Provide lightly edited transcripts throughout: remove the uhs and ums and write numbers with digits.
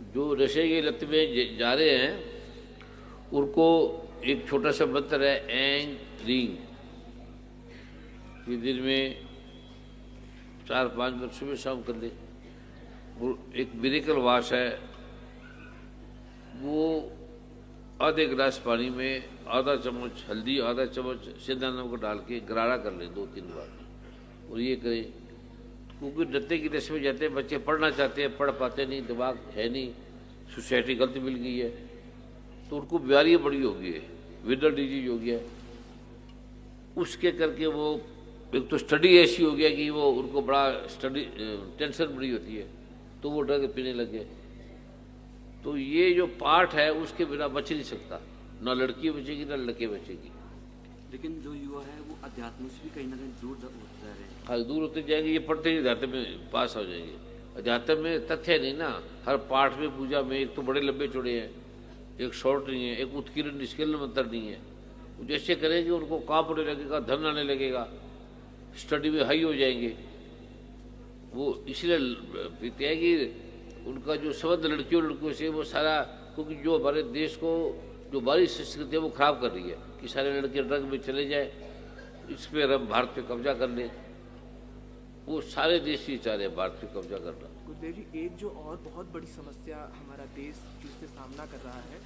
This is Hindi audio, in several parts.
जो नशे की लत में जा रहे हैं उनको एक छोटा सा मंत्र है, एंग रिंग, कि दिन में 4-5 बार सुबह शाम कर ले। और एक मिरेकल वाश है, वो आधे गिलास पानी में आधा चम्मच हल्दी, आधा चम्मच सेंधा नमक डाल के गरारा कर ले 2-3 बार, और ये करें। क्योंकि नशे की नशे में जाते हैं बच्चे, पढ़ना चाहते हैं, पढ़ पाते नहीं, दिमाग है नहीं, सोसाइटी गलत मिल गई है, तो उनको बीमारी बड़ी हो गई है, विदर डिजीज हो गया। उसके करके वो एक तो स्टडी ऐसी हो गया कि वो उनको बड़ा स्टडी टेंशन बड़ी होती है, तो वो ड्रग पीने लगे। तो ये जो पार्ट है उसके बिना बच नहीं सकता, ना लड़की बचेगी ना लड़के बचेगी। लेकिन जो युवा है वो अध्यात्म से भी कहीं ना कहीं दूर होते जा रहे हैं। हाँ, दूर होते जाएंगे, ये पढ़ते ही अध्यात्म में पास हो जाएंगे। अध्यात्म में तथ्य नहीं ना, हर पाठ में पूजा में एक तो बड़े लंबे चौड़े हैं, एक शॉर्ट नहीं है, एक उत्कीर्ण निष्कीर्ण मंत्र नहीं है। जैसे करेंगे उनको काम होने लगेगा, धन आने लगेगा, स्टडी में हाई हो जाएंगे। वो इसलिए पीते हैं कि उनका जो संबंध लड़कियों लड़कियों से वो सारा, क्योंकि जो हमारे देश को जो बाहरी संस्कृति है वो खराब कर रही है कि सारे लड़के ड्रग में चले जाए, इस पर हम भारत पे कब्जा कर लें। वो सारे देश ही चाह रहे हैं भारत पे कब्जा करना। गुरुदेव जी, एक जो और बहुत बड़ी समस्या हमारा देश जिससे सामना कर रहा है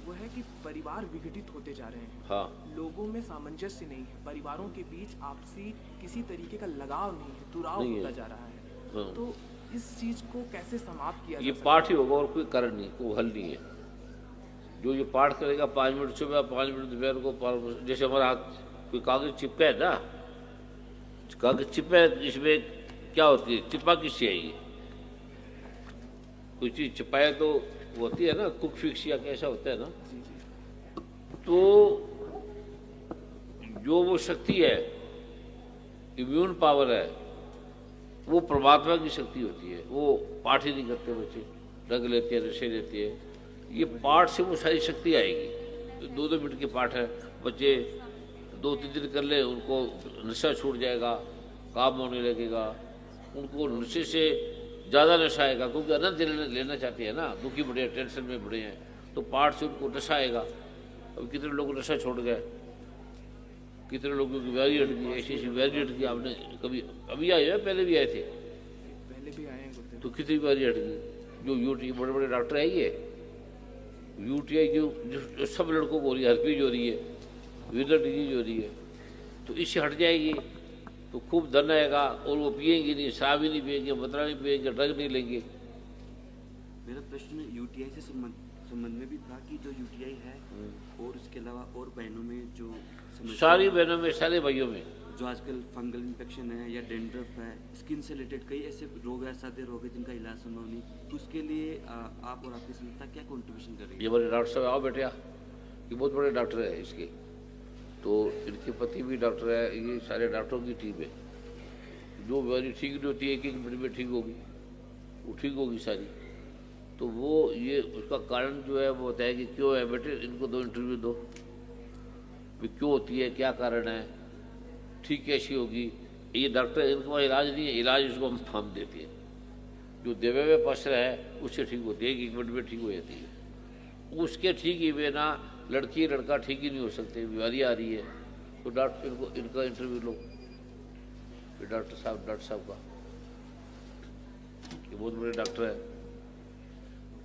वो है कि परिवार विघटित होते जा रहे हैं। हाँ, लोगों में सामंजस्य नहीं है, परिवारों के बीच आपसी किसी तरीके का लगाव नहीं है, दुराव नहीं होता है। जा रहा है। हाँ। तो इस चीज को कैसे समाप्त किया ये जा सकता पाठ ही होगा और कोई कारण नहीं, कोई हल नहीं है। जो ये पाठ करेगा 5 मिनट सुबह, 5 मिनट दोपहर को, जैसे हमारा हाथ कोई कागज चिपका है ना, कागज चिपका है, इसमें क्या होती है, चिपा किससे है ये? कोई चीज चिपाए तो वो होती है ना, कुक फिक्स या कैसा होता है ना। तो जो वो शक्ति है, इम्यून पावर है, वो परमात्मा की शक्ति होती है। वो पाठ ही नहीं करते बच्चे, ड्रग लेते हैं, नशे लेते हैं। ये पाठ से वो सारी शक्ति आएगी। 2-2 मिनट के पाठ है, बच्चे 2-3 दिन कर ले, उनको नशा छूट जाएगा, काम होने लगेगा, उनको नशे से ज़्यादा नशा आएगा, क्योंकि आनंद लेना चाहते हैं ना, दुखी बड़े हैं, टेंशन में बड़े हैं, तो पाठ से उनको नशा आएगा। अब कितने लोग नशा छोड़ गए, कितने लोगों की बीमारी हट गई, ऐसी ऐसी बीमारी हट गई। आपने कभी अभी आए हैं, पहले भी आए थे, पहले भी आए हैं गुरुदेव। तो कितनी बीमारी हट गई। जो यूटी बड़े बड़े डॉक्टर है, ये यूटीआई जो सब लड़कों को हो रही है, हर्पीज हो रही है, विदर डिजीज हो रही है, तो इससे हट जाएगी तो खूब धन आएगा। और वो पिएंगे नहीं, शराब ही नहीं पिएंगे, मदरा नहीं पिएंगे, ड्रग नहीं लेंगे। मेरा प्रश्न यूटीआई से संबंध में भी था कि जो यूटीआई है और उसके अलावा और बहनों में जो सारी बहनों में, सारे भाइयों में, जो आजकल फंगल इन्फेक्शन है या डेंड्रफ है, स्किन से रिलेटेड कई ऐसे रोग है, सादे रोग है जिनका इलाज संभव नहीं, तो उसके लिए आप और आपकी संस्था क्या कंट्रीब्यूशन कर रही है? ये हमारे डॉक्टर साहब, आओ बेटे, ये बहुत बड़े डॉक्टर है इसके, तो इनके पति भी डॉक्टर है, ये सारे डॉक्टरों की टीम है। जो बीमारी ठीक नहीं होती है, 1-1 मिनट में ठीक होगी, वो ठीक होगी सारी। तो वो ये उसका कारण जो है वो बताया कि क्यों है बेटे, इनको 2 इंटरव्यू दो, भी क्यों होती है, क्या कारण है, ठीक कैसी होगी। ये डॉक्टर, इनके पास इलाज नहीं है, इलाज इसको हम देते हैं। जो देवे में पसर है उससे ठीक होती है, 1-1 मिनट में ठीक हो जाती है। उसके ठीक ही बिना लड़की लड़का ठीक ही नहीं हो सकते, बीमारी आ रही है। तो डॉक्टर इनको, इनका इंटरव्यू लो, डॉक्टर साहब का, ये बहुत बड़े डॉक्टर है,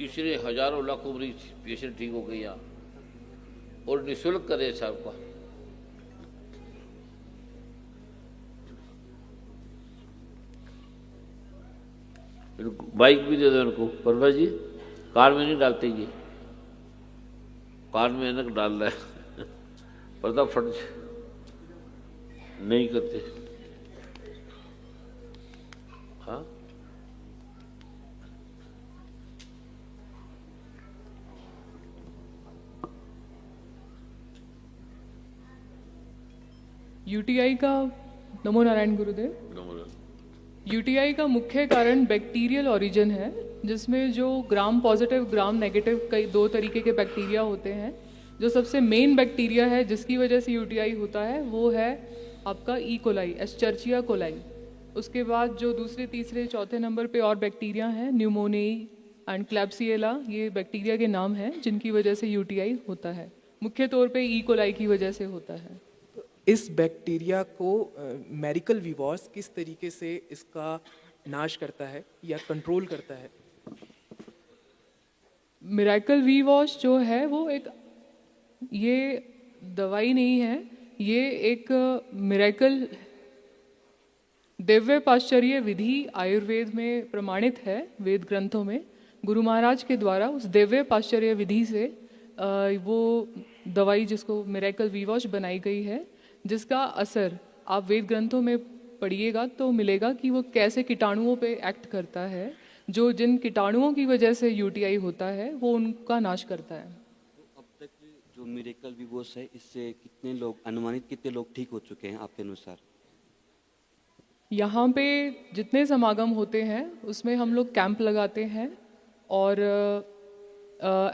इसलिए हजारों लाखों मरीज पेशेंट ठीक हो गए यहाँ, और निःशुल्क करे साहब का। बाइक भी दे दो इनको, परवा जी कार में नहीं डालते, ये कार में ऐनक डाल रहा है, पर्दा फट नहीं करते। हाँ, यूटीआई का, नमो नारायण गुरुदेव। यूटीआई का मुख्य कारण बैक्टीरियल ओरिजिन है, जिसमें जो ग्राम पॉजिटिव ग्राम नेगेटिव कई 2 तरीके के बैक्टीरिया होते हैं। जो सबसे मेन बैक्टीरिया है जिसकी वजह से यूटीआई होता है वो है आपका ई कोलाई, एस्चर्चिया कोलाई। उसके बाद जो दूसरे तीसरे चौथे नंबर पे और बैक्टीरिया हैं, न्यूमोनियाई, एंड क्लैब्सिएला, ये बैक्टीरिया के नाम हैं जिनकी वजह से यूटीआई होता है। मुख्य तौर पे ई कोलाई की वजह से होता है। तो इस बैक्टीरिया को मेरिकल वीवॉस किस तरीके से इसका नाश करता है या कंट्रोल करता है? मिरेकल वी वॉश जो है वो एक, ये दवाई नहीं है, ये एक मिरेकल दिव्य पाश्चर्य विधि आयुर्वेद में प्रमाणित है। वेद ग्रंथों में गुरु महाराज के द्वारा उस दिव्य पाश्चर्य विधि से वो दवाई जिसको मिरेकल वी वॉश बनाई गई है, जिसका असर आप वेद ग्रंथों में पढ़िएगा तो मिलेगा कि वो कैसे कीटाणुओं पे एक्ट करता है, जो जिन कीटाणुओं की वजह से यूटीआई होता है वो उनका नाश करता है। तो अब तक जो मिरेकल विवोस है, इससे कितने लोग, अनुमानित कितने लोग ठीक हो चुके हैं आपके अनुसार? यहाँ पे जितने समागम होते हैं उसमें हम लोग कैंप लगाते हैं और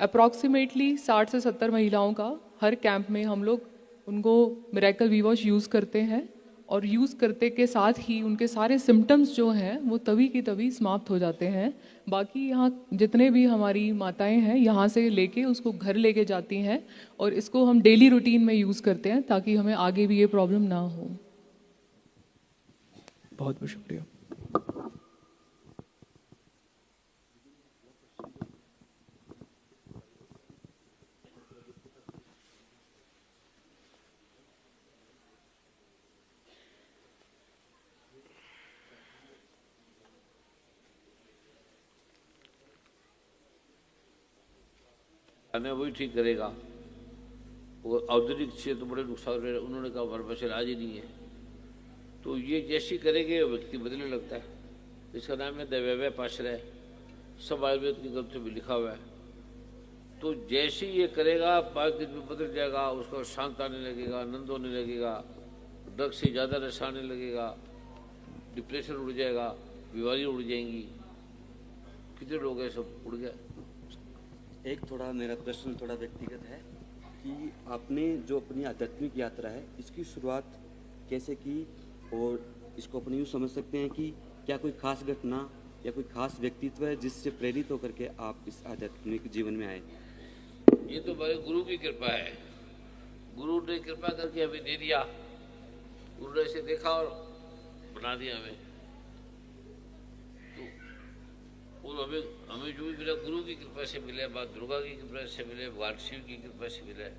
अप्रॉक्सीमेटली 60 से 70 महिलाओं का हर कैंप में हम लोग उनको मिरेकल वी वॉश यूज़ करते हैं, और यूज़ करते के साथ ही उनके सारे सिम्टम्स जो हैं वो तभी की तभी समाप्त हो जाते हैं। बाकी यहाँ जितने भी हमारी माताएं हैं यहाँ से लेके उसको घर लेके जाती हैं और इसको हम डेली रूटीन में यूज़ करते हैं ताकि हमें आगे भी ये प्रॉब्लम ना हो। बहुत बहुत शुक्रिया। हमें वही ठीक करेगा। वो औद्योगिक क्षेत्र बड़े नुकसान रहे, उन्होंने कहा हमारे पास इलाज ही नहीं है। तो ये जैसी करेंगे व्यक्ति बदलने लगता है। इसका नाम है दैवव्य पाश्रय, सब आयुर्वेद के ग्रंथों में लिखा हुआ है। तो जैसे ही ये करेगा 5 दिन में बदल जाएगा, उसका शांत आने लगेगा, आनंद होने लगेगा, ड्रग से ज़्यादा नशा आने लगेगा, डिप्रेशन उड़ जाएगा, बीमारियाँ उड़ जाएंगी। कितने लोग हैं सब उड़ गए। एक थोड़ा मेरा प्रश्न थोड़ा व्यक्तिगत है कि आपने जो अपनी आध्यात्मिक यात्रा है इसकी शुरुआत कैसे की, और इसको अपने यूँ समझ सकते हैं कि क्या कोई खास घटना या कोई खास व्यक्तित्व है जिससे प्रेरित होकर के आप इस आध्यात्मिक जीवन में आए? ये तो हमारे गुरु की कृपा है। गुरु ने कृपा करके हमें दे दिया। गुरु ने इसे देखा और बना दिया हमें। तो और हमें जो भी मिला गुरु की कृपा से मिले, माँ दुर्गा की कृपा से मिले, भगवान शिव की कृपा से मिले।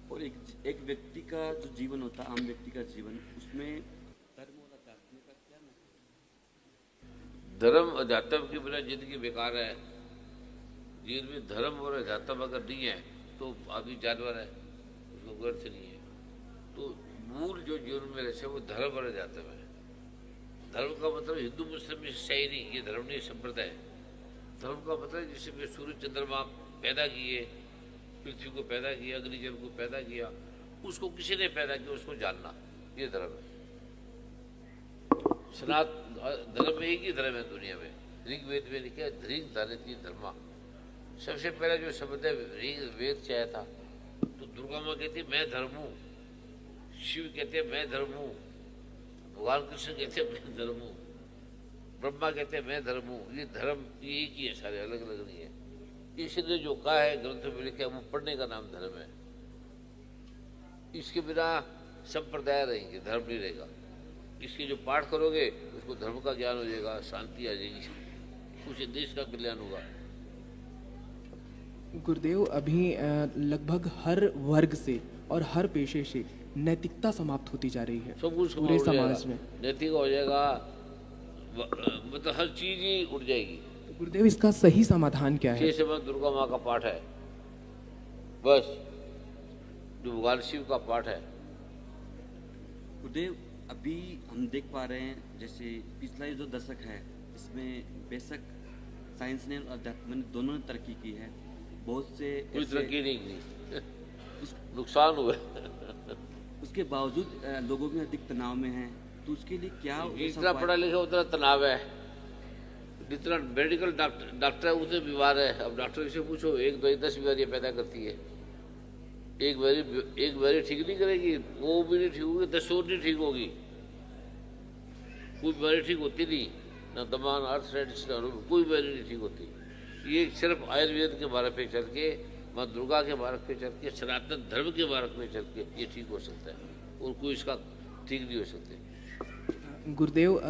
और एक व्यक्ति का जो जीवन होता है, आम व्यक्ति का जीवन, उसमें धर्म और अध्यात्म का क्या महत्व? धर्म अध्यात्म के बिना जिंदगी बेकार है। जीवन में धर्म और अध्यात्म अगर नहीं है तो आदमी जानवर है, उसको अर्थ नहीं है। तो मूल जो जीवन में रहते वो धर्म और अध्यात्म है। धर्म का मतलब हिंदू मुस्लिम में सही नहीं, ये धर्म नहीं, संप्रदाय। धर्म का मतलब जैसे मैं सूर्य चंद्रमा पैदा किए, पृथ्वी को पैदा किया, अग्नि जल को पैदा किया, उसको किसी ने पैदा किया, उसको जानना, ये धर्म है। सनातन धर्म में एक ही धर्म है दुनिया में। ऋग्वेद में लिखा है ऋग धारित धर्मा। सबसे पहला जो शब्द है ऋग वेद से आया था। तो दुर्गा माँ कहती मैं धर्म हूँ, शिव कहते मैं धर्म हूँ, भगवान कृष्ण कहते मैं धर्म हूँ, ब्रह्मा कहते मैं धर्म हूँ। ये धर्म एक ही है, सारे अलग अलग नहीं है। इसने जो कहा है ग्रंथों में लिखा है वो पढ़ने का नाम धर्म है। इसके बिना संप्रदाय रहेंगे, धर्म नहीं रहेगा। इसके जो पाठ करोगे उसको धर्म का ज्ञान हो जाएगा, शांति आ जाएगी, कुछ देश का कल्याण होगा। गुरुदेव, अभी लगभग हर वर्ग से और हर पेशे से नैतिकता समाप्त होती जा रही है सब कुछ पूरे समाज में। नैतिक हो जाएगा, मतलब हर चीज ही उड़ जाएगी। तो गुरुदेव, इसका सही समाधान क्या है? 6 समय दुर्गा माँ का पाठ है, बस जो भगवान शिव का पाठ है। गुरुदेव, अभी हम देख पा रहे हैं जैसे पिछला ये जो दशक है इसमें बेशक साइंस ने और अध्यात्म ने दोनों ने तरक्की की है। बहुत से कोई ऐसे- तरक्की नहीं की, नुकसान हुए। उसके बावजूद लोगों में अधिक तनाव में हैं, तो उसके लिए क्या ऐसा जितना उपाय- पढ़ा लिखा उतना तनाव है, जितना मेडिकल डॉक्टर है उतने बीमार है। अब डॉक्टर से पूछो, एक दवाई 10 बीमारियाँ पैदा करती है। एक बीमारी ठीक नहीं करेगी, वो भी नहीं ठीक होगी, 10 और नहीं ठीक होगी। कोई बीमारी ठीक होती नहीं। न दमा, न आर्थराइटिस, न कोई बीमारी नहीं ठीक होती। ये सिर्फ आयुर्वेद के मार्ग पे चल के, माँ दुर्गा के मार्ग पे चल के, सनातन धर्म के मार्ग पे चल के ये ठीक हो सकता है, और कोई इसका ठीक नहीं हो सकते। गुरुदेव,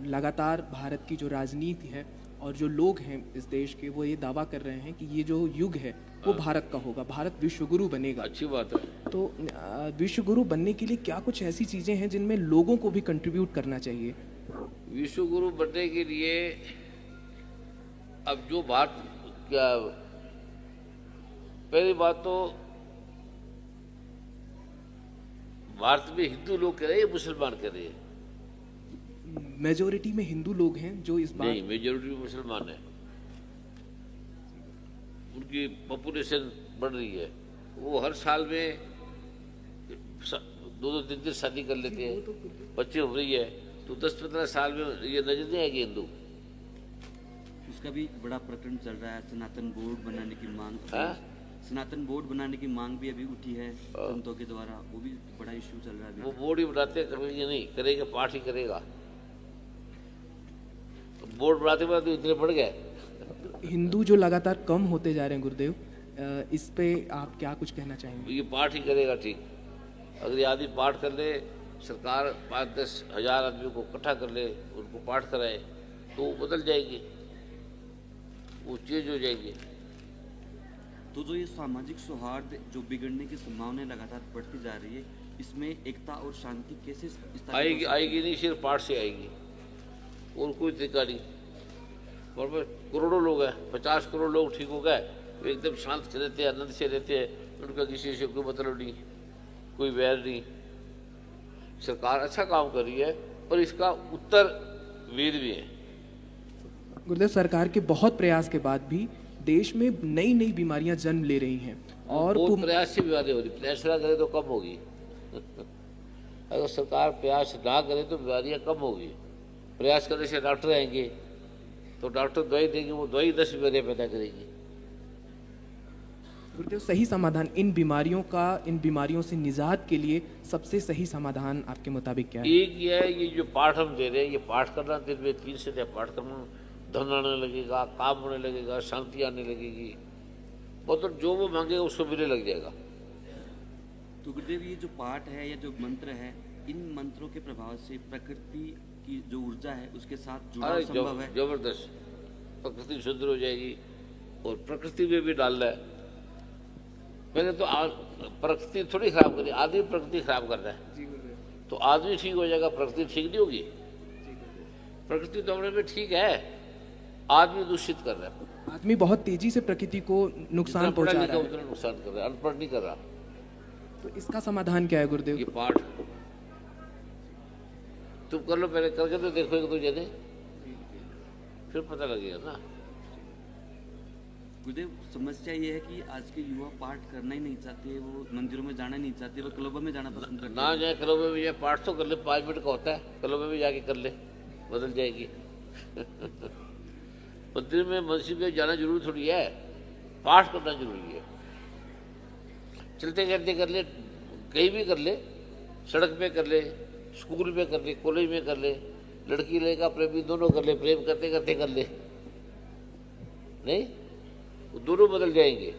लगातार भारत की जो राजनीति है और जो लोग हैं इस देश के, वो ये दावा कर रहे हैं कि ये जो युग है वो भारत का होगा, भारत विश्व गुरु बनेगा। अच्छी बात है। तो विश्व गुरु बनने के लिए क्या कुछ ऐसी चीज़ें हैं जिनमें लोगों को भी कंट्रीब्यूट करना चाहिए? विश्व गुरु बनने के लिए अब जो बात, क्या पहली बात तो भारत में हिंदू लोग कह रहे हैं, मुसलमान कह रहे हैं? मेजोरिटी में हिंदू लोग हैं जो इस बात। नहीं, मेजोरिटी मुसलमान है। उनकी पॉपुलेशन बढ़ रही है, वो हर साल में 2-3 शादी कर लेते हैं, बच्चे हो रही है, तो 10-15 साल में ये नजर नहीं आएगी हिंदू। उसका भी बड़ा प्रकरण चल रहा है, सनातन बोर्ड बनाने की मांग। हाँ? सनातन बोर्ड बनाने की मांग भी अभी उठी है संतों के द्वारा, वो भी बड़ा इश्यू चल रहा है अभी। वो बोर्ड ही बनाते करेंगे नहीं, करेगा पाठ ही करेगा। बोर्ड बनाते बनाते इतने बढ़ गए। हिंदू जो लगातार कम होते जा रहे हैं गुरुदेव, इस पे आप क्या कुछ कहना चाहेंगे? ये पाठ ही करेगा ठीक। अगर ये आदमी पाठ कर ले, सरकार 5-10 हज़ार आदमी को इकट्ठा कर ले, उनको पाठ कराए, तो वो बदल जाएगी, वो चेंज हो जाएगी। तो जो ये सामाजिक सौहार्द जो बिगड़ने की संभावना लगातार बढ़ती जा रही है, इसमें एकता और शांति कैसे स्थापित आएगी? हो आएगी नहीं, सिर्फ पाठ से आएगी, और कोई तरीका नहीं। और करोड़ों लोग हैं, 50 करोड़ लोग ठीक हो गए, वो एकदम शांत से रहते हैं, आनंद से रहते हैं, उनका किसी से कोई मतलब नहीं, कोई वैर नहीं। सरकार अच्छा काम कर रही है, पर इसका उत्तर वेद में है। गुरुदेव, सरकार के बहुत प्रयास के बाद भी देश में नई नई बीमारियां जन्म ले रही हैं और बहुत प्रयास से बीमारी हो रही, प्रयास ना करे तो कम होगी। अगर सरकार प्रयास ना करे तो बीमारियां कम होगी। प्रयास करने से डॉक्टर आएंगे, तो डॉक्टर दवाई देंगे, वो दवाई 10 बीमारियां पैदा करेगी। गुरुदेव, सही समाधान इन बीमारियों का, इन बीमारियों से निजात के लिए सबसे सही समाधान आपके मुताबिक क्या है? एक ये है, ये जो पाठ हम दे रहे हैं, ये पाठ करना, दिन में 3 से 4 पाठ करना, धन आने लगेगा, काम होने लगेगा, शांति आने लगेगी, मतलब जो वो मांगेगा उसको मिलने लग जाएगा। तो गुरुदेव, ये जो पाठ है या जो मंत्र है, इन मंत्रों के प्रभाव से प्रकृति की जो ऊर्जा है उसके साथ जुड़ाव अरे संभव है? जबरदस्त, प्रकृति शुद्ध हो जाएगी, और प्रकृति में भी डालना है। पहले तो प्रकृति थोड़ी खराब करी, आदमी प्रकृति खराब कर रहा है, तो आदमी ठीक हो जाएगा, प्रकृति ठीक नहीं होगी। प्रकृति तो अपने में ठीक है, आदमी दूषित कर रहा है। आदमी बहुत तेजी से प्रकृति को नुकसान जितना पढ़ा पहुंचा लिखा रहा है, उतना नुकसान कर रहा है, अनपढ़ नहीं कर रहा। तो इसका समाधान क्या है गुरुदेव? ये पाठ तुम कर लो, पहले करके तो देखो एक 2 जने, फिर पता लगेगा ना। गुरुदेव, समस्या ये है कि आज के युवा पाठ करना ही नहीं चाहते, वो मंदिरों में जाना नहीं चाहते, वो क्लबों में जाना पसंद करते ना जाए क्लब में भी जाए, पाठ तो कर ले, 5 मिनट का होता है, क्लब में भी जाके कर ले, बदल जाएगी। मंदिर में मस्जिद में जाना जरूरी थोड़ी है, पाठ करना जरूरी है। चलते करते कर ले, कहीं भी कर ले, सड़क पे कर ले, स्कूल में कर ले, कॉलेज में कर ले, लड़की लड़का प्रेमी दोनों कर ले, प्रेम करते करते कर ले, नहीं वो दोनों बदल जाएंगे।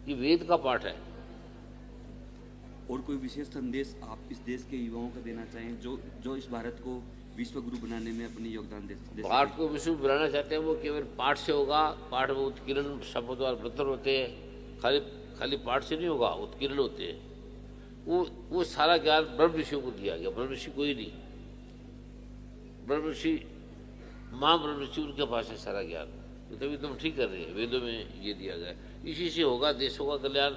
ये वेद का पाठ है। और कोई विशेष संदेश आप इस देश के युवाओं को देना चाहें जो इस भारत को विश्व गुरु बनाने में अपनी योगदान दे सकें? पाठ को विश्व बनाना चाहते हैं, वो केवल पाठ से होगा। पाठ में उत्कीर्ण शब्द और मंत्र होते हैं, खाली पाठ से नहीं होगा, उत्कीर्ण होते हैं। वो सारा ज्ञान ब्रह्म ऋषियों को दिया गया, ब्रह्म ऋषि कोई नहीं, ब्रह्म ऋषि माँ ब्रह्म ऋषि उनके पास है सारा ज्ञान। तो तभी तुम ठीक कर रहे हैं, वेदों में ये दिया गया, इसी से होगा देशों का कल्याण।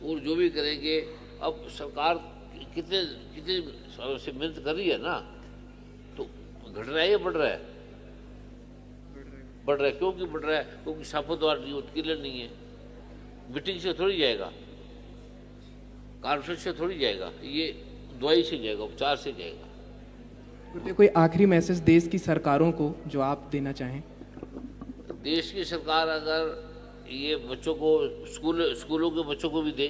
और जो भी करेंगे, अब सरकार कितने से मेहनत कर रही है ना, तो घट रहा है या बढ़ रहा है? बढ़ रहा है। क्यों बढ़ रहा है? क्योंकि शापोद्वार नहीं, उत्कीर्ण नहीं है। मीटिंग से थोड़ी जाएगा, कॉन्फ्रेंस से थोड़ी जाएगा, ये दवाई से जाएगा, उपचार से जाएगा। गुरुदेव, कोई आखिरी मैसेज देश की सरकारों को जो आप देना चाहें? देश की सरकार अगर ये बच्चों को स्कूलों के बच्चों को भी दे,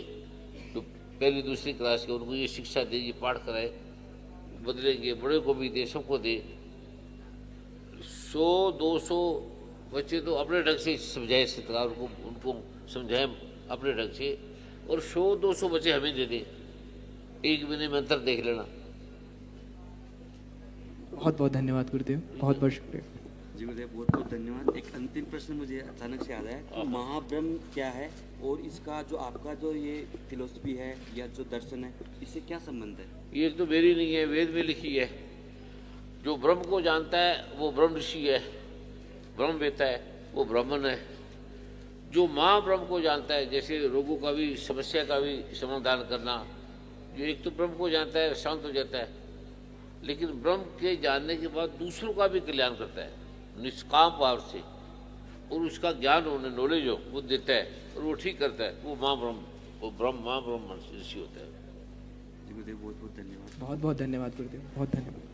तो पहली दूसरी क्लास के उनको ये शिक्षा दे, ये पाठ कराए, बदलेंगे। बड़े को भी दे, सबको दे, 100-200 बच्चे तो अपने ढंग से समझाए, सरकार को उनको समझाएं अपने ढंग से, और 100-200 बच्चे हमें दे दें, एक महीने में अंतर देख लेना। बहुत बहुत धन्यवाद गुरुदेव, बहुत बहुत शुक्रिया। जी गुरुदेव, बहुत बहुत धन्यवाद। एक अंतिम प्रश्न मुझे अचानक से याद आया कि महाब्रह्म क्या है और इसका जो आपका जो ये फिलोसफी है या जो दर्शन है, इससे क्या संबंध है? ये तो मेरी नहीं है, वेद में लिखी है। जो ब्रह्म को जानता है वो ब्रह्म ऋषि है, ब्रह्म वेता है, वो ब्राह्मण है। जो माँ ब्रह्म को जानता है, जैसे रोगों का भी, समस्या का भी समाधान करना, जो एक तो ब्रह्म को जानता है शांत हो जाता है, लेकिन ब्रह्म के जानने के बाद दूसरों का भी कल्याण करता है निष्काम भाव से, और उसका ज्ञान होने, नॉलेज हो वो देता है और वो ठीक करता है, वो माँ ब्रह्म, वो ब्रह्म माँ ब्रह्म ऋषि होता है। जी गुरुदेव, बहुत बहुत धन्यवाद। बहुत बहुत धन्यवाद गुरुदेव, बहुत धन्यवाद।